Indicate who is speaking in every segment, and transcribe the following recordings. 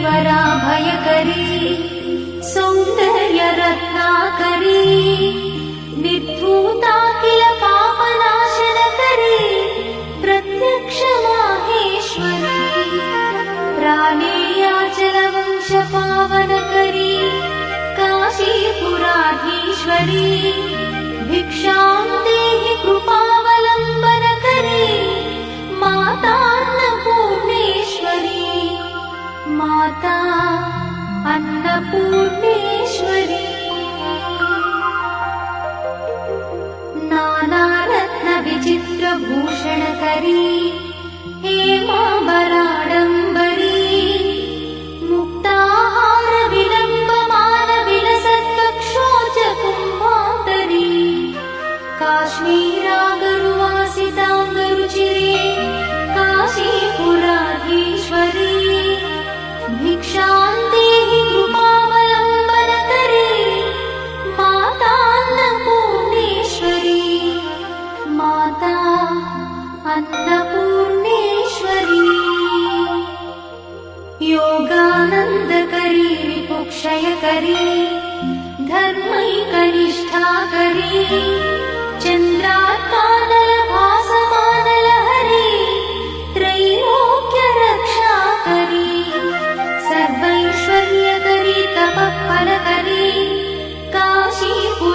Speaker 1: वराभयकरी सौन्दर्यरत्नाकरी निर्धूता किल पापनाशनकरी प्रत्यक्ष माहेश्वरी प्राणेयाचलवंशपावनकरी काशीपुराधीश्वरी भिक्षां देहि कृपावलम्बनकरी मातान्नपूर्णेश्वरी माता अन्नपूर्णेश्वरी नानारत्नविचित्रभूषणकरी हेमाम्बराडम्बरी मुक्ताहारविलम्बमानविलसत्कक्षोजकुम्भान्तरी काश्मीरागरुवासिताङ्गरुचिरे काशीपुराधीश्वरी भिक्षां देहि कृपावलम्बनकरी मातान्नपूर्णेश्वरी माता अन्नपूर्णेश्वरी योगानन्दकरी विपुक्षयकरी धर्मैकनिष्ठाकरी चन्द्रात्मानलभासमानलहरी त्रैलोक्यरक्षाकरी सर्वैश्वर्यकरी तपःफलकरी काशीपुराधीश्वरी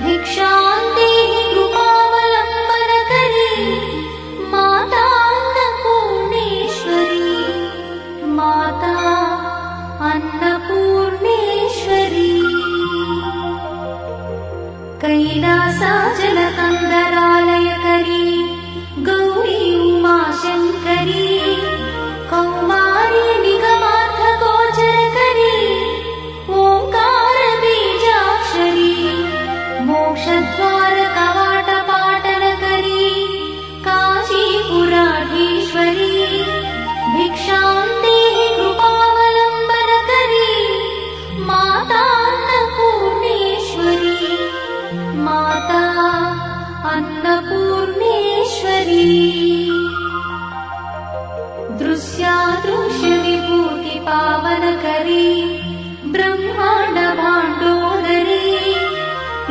Speaker 1: भिक्षां देहि कृपावलम्बनकरी माता अन्नपूर्णेश्वरी माता अन्नपूर्णेश्वरी कैलासाचलकन्दरालयकरी गौरी उमाशङ्करी कौमारी निगमार्थगोचरकरी ओङ्कारबीजाक्षरी मोक्षद्वारकवाटपाटनकरी काशीपुराधीश्वरी भिक्षां देहि कृपावलम्बनकरी माता अन्नपूर्णेश्वरी माता अन्नपूर्णेश्वरी दृश्यादृश्यविभूतिपावनकरी ब्रह्माण्डभाण्डोदरी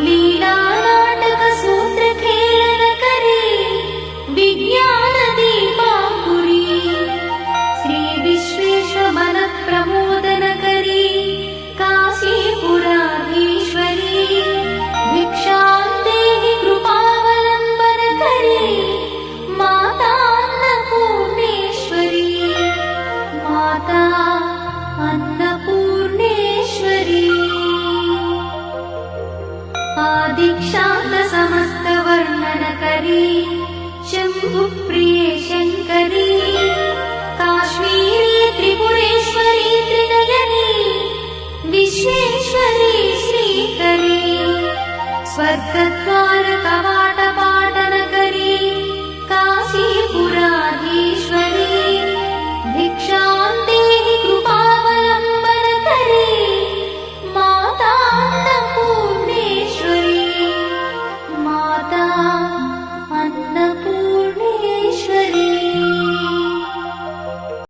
Speaker 1: लीलानाटकसूत्रखेलनकरी विज्ञानदीपाङ्कुरी श्रीविश्वेश्वरमनप्रमोदनकरी काशीपुराधीश्वरी भिक्षां देहि कृपावलम्बनकरी माता अन्नपूर्णेश्वरी माता अन्नपूर्णेश्वरी आदिक्षान्तसमस्तवर्णनकरी शम्भुप्रिये शङ्करी काश्मीरी त्रिपुरेश्वरी त्रिनयनी विश्वेश्वरी श्रीकरी स्वर्ग